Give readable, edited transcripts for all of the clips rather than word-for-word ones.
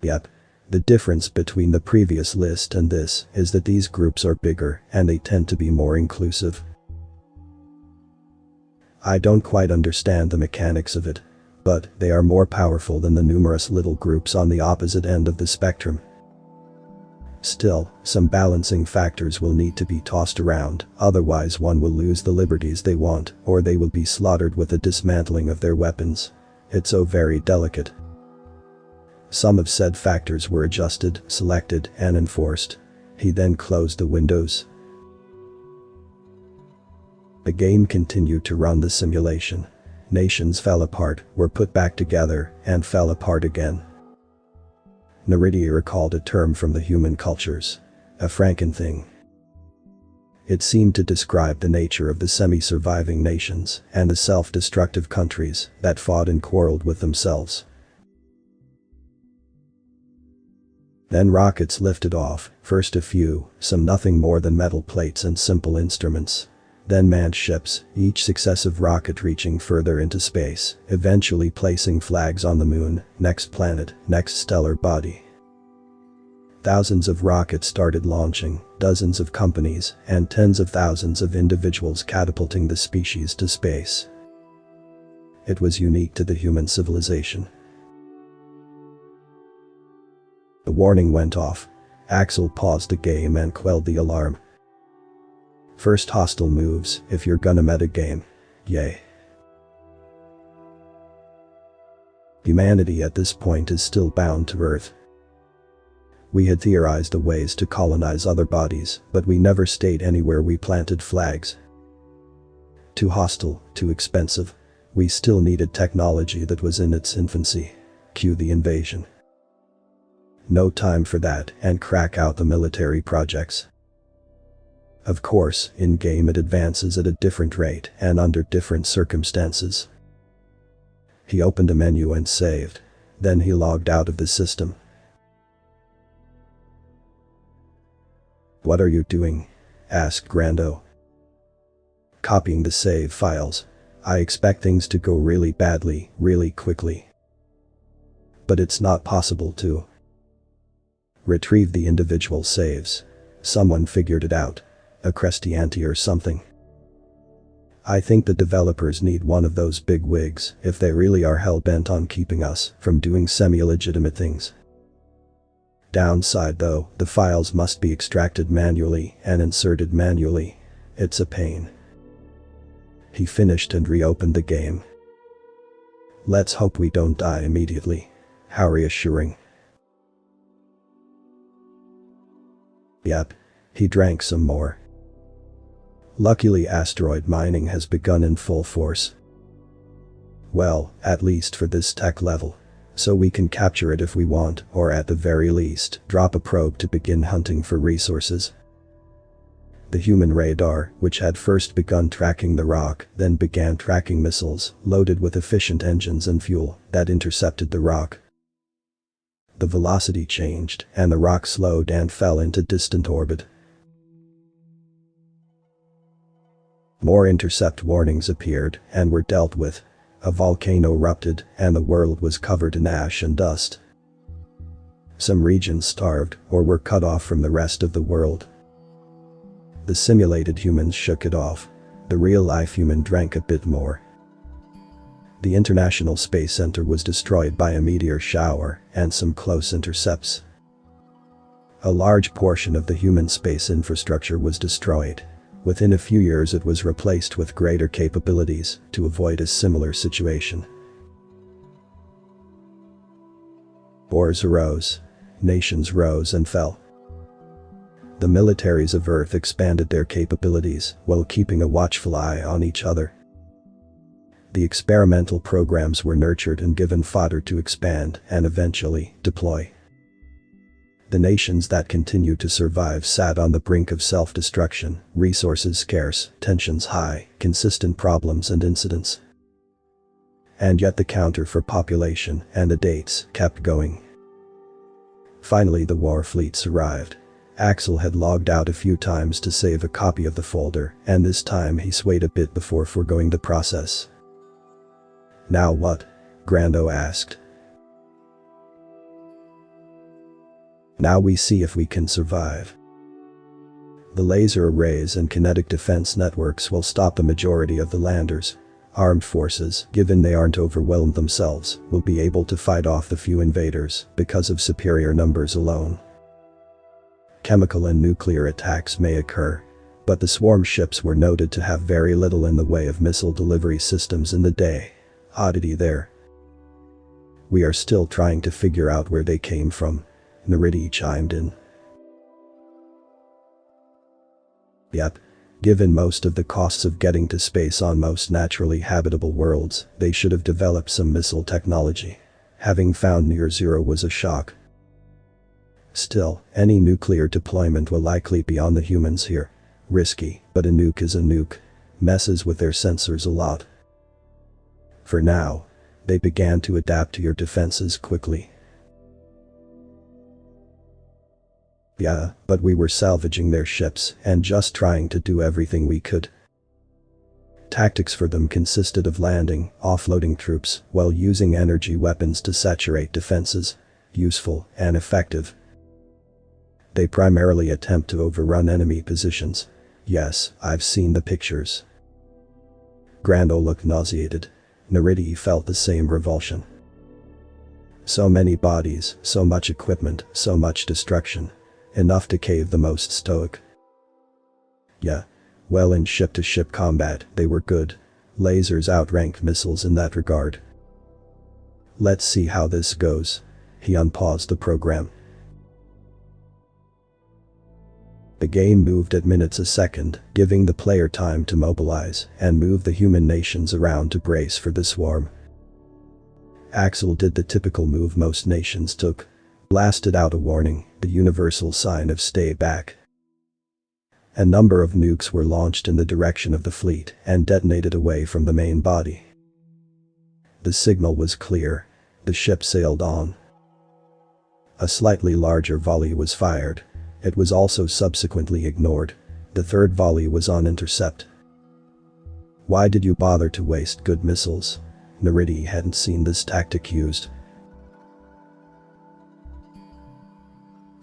Yep. The difference between the previous list and this is that these groups are bigger and they tend to be more inclusive. I don't quite understand the mechanics of it, but they are more powerful than the numerous little groups on the opposite end of the spectrum. Still, some balancing factors will need to be tossed around, otherwise one will lose the liberties they want, or they will be slaughtered with the dismantling of their weapons. It's so very delicate. Some of said factors were adjusted, selected, and enforced. He then closed the windows. The game continued to run the simulation. Nations fell apart, were put back together, and fell apart again. Narrating recalled a term from the human cultures. A Frankenthing. It seemed to describe the nature of the semi-surviving nations and the self-destructive countries that fought and quarreled with themselves. Then rockets lifted off, first a few, some nothing more than metal plates and simple instruments. Then manned ships, each successive rocket reaching further into space, eventually placing flags on the moon, next planet, next stellar body. Thousands of rockets started launching, dozens of companies, and tens of thousands of individuals catapulting the species to space. It was unique to the human civilization. The warning went off. Axel paused the game and quelled the alarm. First hostile moves if you're gonna metagame. Yay. Humanity at this point is still bound to Earth. We had theorized the ways to colonize other bodies, but we never stayed anywhere we planted flags. Too hostile, too expensive. We still needed technology that was in its infancy. Cue the invasion. No time for that and crack out the military projects. Of course, in-game it advances at a different rate and under different circumstances. He opened a menu and saved. Then he logged out of the system. "What are you doing?" asked Grando. "Copying the save files. I expect things to go really badly, really quickly. But it's not possible to retrieve the individual saves. Someone figured it out. A Crestianti or something. I think the developers need one of those big wigs if they really are hell-bent on keeping us from doing semi-legitimate things. Downside though, the files must be extracted manually and inserted manually. It's a pain." He finished and reopened the game. "Let's hope we don't die immediately." How reassuring. Yep. He drank some more. Luckily asteroid mining has begun in full force. Well, at least for this tech level. So we can capture it if we want, or at the very least, drop a probe to begin hunting for resources. The human radar, which had first begun tracking the rock, then began tracking missiles, loaded with efficient engines and fuel, that intercepted the rock. The velocity changed, and the rock slowed and fell into distant orbit. More intercept warnings appeared and were dealt with. A volcano erupted and the world was covered in ash and dust. Some regions starved or were cut off from the rest of the world. The simulated humans shook it off. The real-life human drank a bit more. The International Space Center was destroyed by a meteor shower and some close intercepts. A large portion of the human space infrastructure was destroyed. Within a few years it was replaced with greater capabilities to avoid a similar situation. Wars arose. Nations rose and fell. The militaries of Earth expanded their capabilities while keeping a watchful eye on each other. The experimental programs were nurtured and given fodder to expand and eventually deploy. The nations that continued to survive sat on the brink of self-destruction, resources scarce, tensions high, consistent problems and incidents. And yet the counter for population and the dates kept going. Finally the war fleets arrived. Axel had logged out a few times to save a copy of the folder, and this time he swayed a bit before foregoing the process. "Now what?" Grando asked. Now we see if we can survive. The laser arrays and kinetic defense networks will stop the majority of the landers. Armed forces, given they aren't overwhelmed themselves, will be able to fight off the few invaders because of superior numbers alone. Chemical and nuclear attacks may occur, but the swarm ships were noted to have very little in the way of missile delivery systems in the day. Oddity there. We are still trying to figure out where they came from, Nariti chimed in. Yep. Given most of the costs of getting to space on most naturally habitable worlds, they should have developed some missile technology. Having found near zero was a shock. Still, any nuclear deployment will likely be on the humans here. Risky, but a nuke is a nuke. Messes with their sensors a lot. For now, they began to adapt to your defenses quickly. Yeah, but we were salvaging their ships and just trying to do everything we could. Tactics for them consisted of landing, offloading troops, while using energy weapons to saturate defenses. Useful and effective. They primarily attempt to overrun enemy positions. Yes, I've seen the pictures. Grando looked nauseated. Nariti felt the same revulsion. So many bodies, so much equipment, so much destruction. Enough to cave the most stoic. Yeah. Well, in ship-to-ship combat, they were good. Lasers outranked missiles in that regard. Let's see how this goes. He unpaused the program. The game moved at minutes a second, giving the player time to mobilize and move the human nations around to brace for the swarm. Axel did the typical move most nations took. Blasted out a warning, the universal sign of stay back. A number of nukes were launched in the direction of the fleet and detonated away from the main body. The signal was clear. The ship sailed on. A slightly larger volley was fired. It was also subsequently ignored. The third volley was on intercept. Why did you bother to waste good missiles? Nariti hadn't seen this tactic used.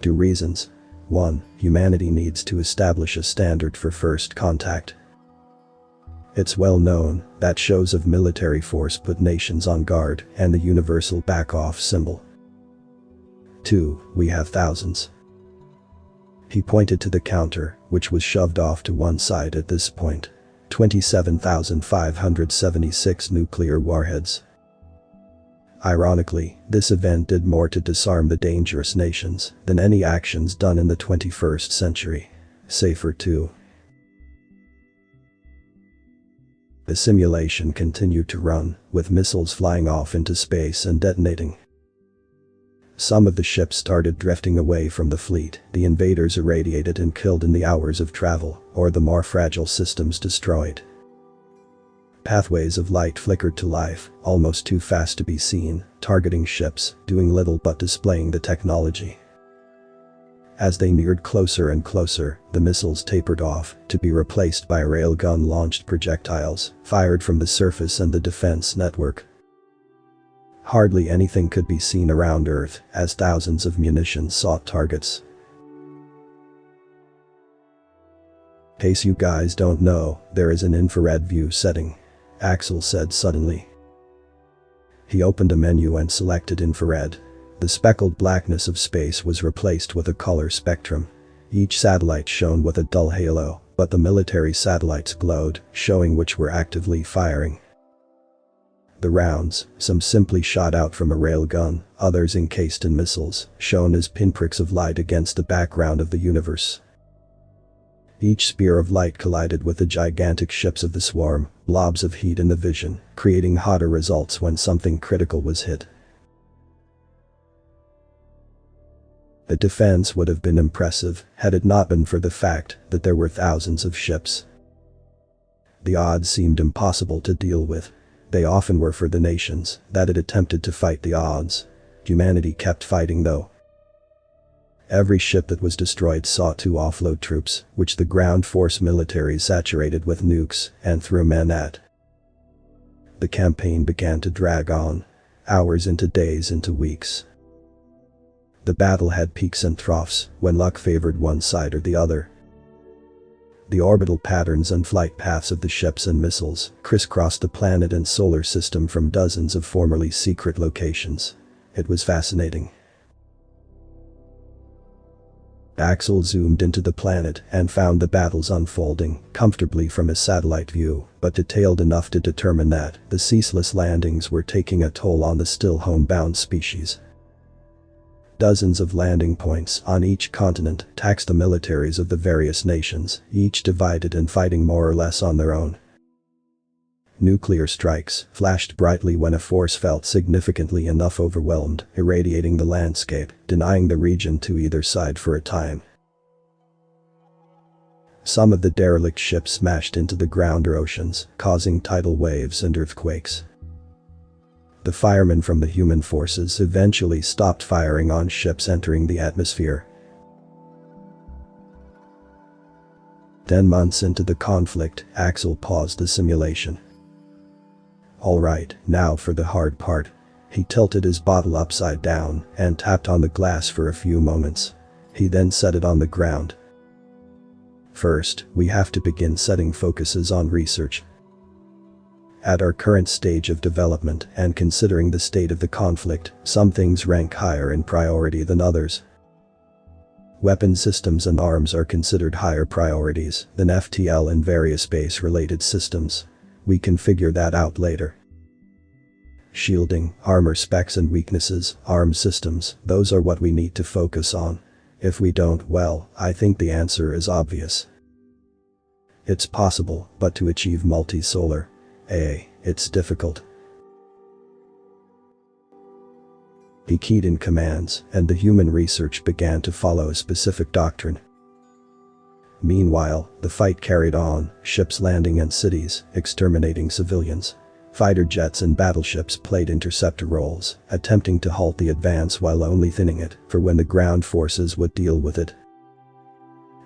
2 reasons. 1. Humanity needs to establish a standard for first contact. It's well known that shows of military force put nations on guard and the universal back-off symbol. 2. We have thousands. He pointed to the counter, which was shoved off to one side at this point. 27,576 nuclear warheads. Ironically, this event did more to disarm the dangerous nations than any actions done in the 21st century. Safer too. The simulation continued to run, with missiles flying off into space and detonating. Some of the ships started drifting away from the fleet, the invaders irradiated and killed in the hours of travel, or the more fragile systems destroyed. Pathways of light flickered to life, almost too fast to be seen, targeting ships, doing little but displaying the technology. As they neared closer and closer, the missiles tapered off, to be replaced by railgun-launched projectiles, fired from the surface and the defense network. Hardly anything could be seen around Earth, as thousands of munitions sought targets. In case you guys don't know, there is an infrared view setting, Axel said suddenly. He opened a menu and selected infrared. The speckled blackness of space was replaced with a color spectrum. Each satellite shone with a dull halo, but the military satellites glowed, showing which were actively firing. The rounds, some simply shot out from a railgun, others encased in missiles, shone as pinpricks of light against the background of the universe. Each spear of light collided with the gigantic ships of the swarm, blobs of heat in the vision, creating hotter results when something critical was hit. The defense would have been impressive had it not been for the fact that there were thousands of ships. The odds seemed impossible to deal with. They often were for the nations that had attempted to fight the odds. Humanity kept fighting though. Every ship that was destroyed sought to offload troops, which the ground force military saturated with nukes and threw men at. The campaign began to drag on. Hours into days into weeks. The battle had peaks and troughs when luck favored one side or the other. The orbital patterns and flight paths of the ships and missiles crisscrossed the planet and solar system from dozens of formerly secret locations. It was fascinating. Axel zoomed into the planet and found the battles unfolding comfortably from his satellite view, but detailed enough to determine that the ceaseless landings were taking a toll on the still homebound species. Dozens of landing points on each continent taxed the militaries of the various nations, each divided and fighting more or less on their own. Nuclear strikes flashed brightly when a force felt significantly enough overwhelmed, irradiating the landscape, denying the region to either side for a time. Some of the derelict ships smashed into the ground or oceans, causing tidal waves and earthquakes. The firemen from the human forces eventually stopped firing on ships entering the atmosphere. 10 months into the conflict, Axel paused the simulation. "Alright, now for the hard part." He tilted his bottle upside down and tapped on the glass for a few moments. He then set it on the ground. "First, we have to begin setting focuses on research. At our current stage of development and considering the state of the conflict, some things rank higher in priority than others. Weapon systems and arms are considered higher priorities than FTL and various space-related systems. We can figure that out later. Shielding, armor specs and weaknesses, arms systems, those are what we need to focus on. If we don't, well, I think the answer is obvious. It's possible, but to achieve multi-solar, it's difficult." He keyed in commands, and the human research began to follow a specific doctrine. Meanwhile, the fight carried on, ships landing in cities, exterminating civilians. Fighter jets and battleships played interceptor roles, attempting to halt the advance while only thinning it for when the ground forces would deal with it.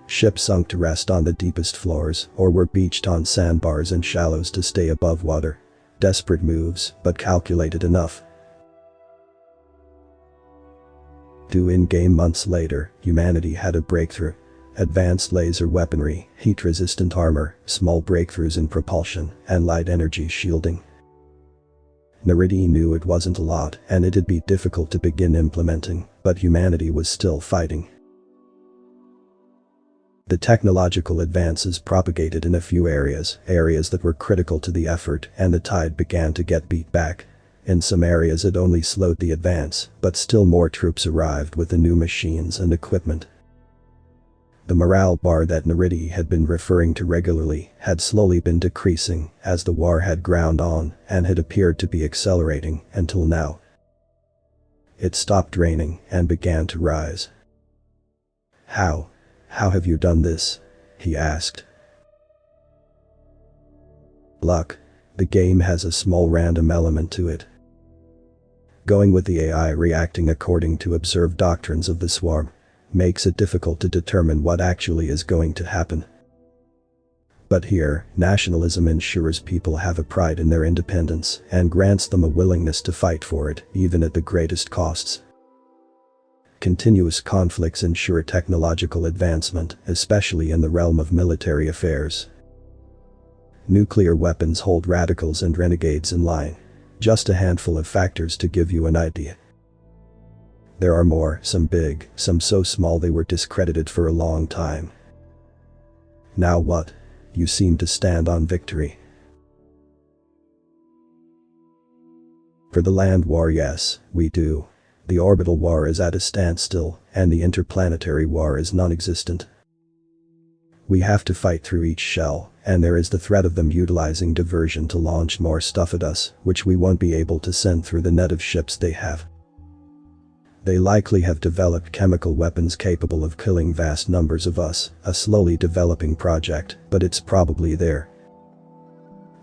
Ships sunk to rest on the deepest floors or were beached on sandbars and shallows to stay above water. Desperate moves, but calculated enough. 2 in-game months later, humanity had a breakthrough. Advanced laser weaponry, heat-resistant armor, small breakthroughs in propulsion, and light energy shielding. Narrating knew it wasn't a lot and it'd be difficult to begin implementing, but humanity was still fighting. The technological advances propagated in a few areas that were critical to the effort, and the tide began to get beat back. In some areas it only slowed the advance, but still more troops arrived with the new machines and equipment. The morale bar that Nariti had been referring to regularly had slowly been decreasing as the war had ground on and had appeared to be accelerating until now. It stopped draining and began to rise. How have you done this?" he asked. "Luck. The game has a small random element to it. Going with the AI reacting according to observed doctrines of the swarm makes it difficult to determine what actually is going to happen. But here, nationalism ensures people have a pride in their independence and grants them a willingness to fight for it, even at the greatest costs. Continuous conflicts ensure technological advancement, especially in the realm of military affairs. Nuclear weapons hold radicals and renegades in line. Just a handful of factors to give you an idea. There are more, some big, some so small they were discredited for a long time. Now what? You seem to stand on victory. For the land war, yes, we do. The orbital war is at a standstill, and the interplanetary war is non-existent. We have to fight through each shell, and there is the threat of them utilizing diversion to launch more stuff at us, which we won't be able to send through the net of ships they have. They likely have developed chemical weapons capable of killing vast numbers of us, a slowly developing project, but it's probably there.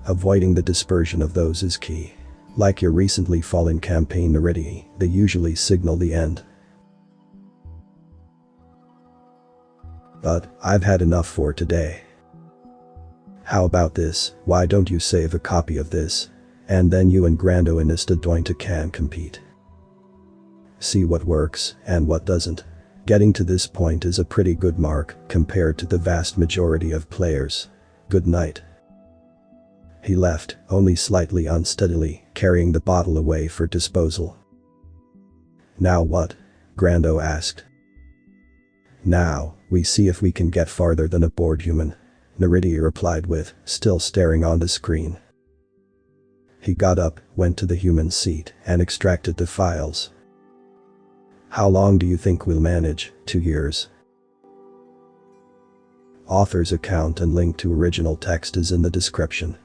Avoiding the dispersion of those is key. Like your recently fallen campaign Nariti, they usually signal the end. But I've had enough for today. How about this? Why don't you save a copy of this? And then you and Grando Inista Dointa can compete. see what works and what doesn't. Getting to this point is a pretty good mark compared to the vast majority of players. Good night. He left, only slightly unsteadily, carrying the bottle away for disposal. Now what? Grando asked. Now, we see if we can get farther than a bored human, Naridia replied with, still staring on the screen. He got up, went to the human seat, and extracted the files. How long do you think we'll manage? 2 years. Author's account and link to original text is in the description.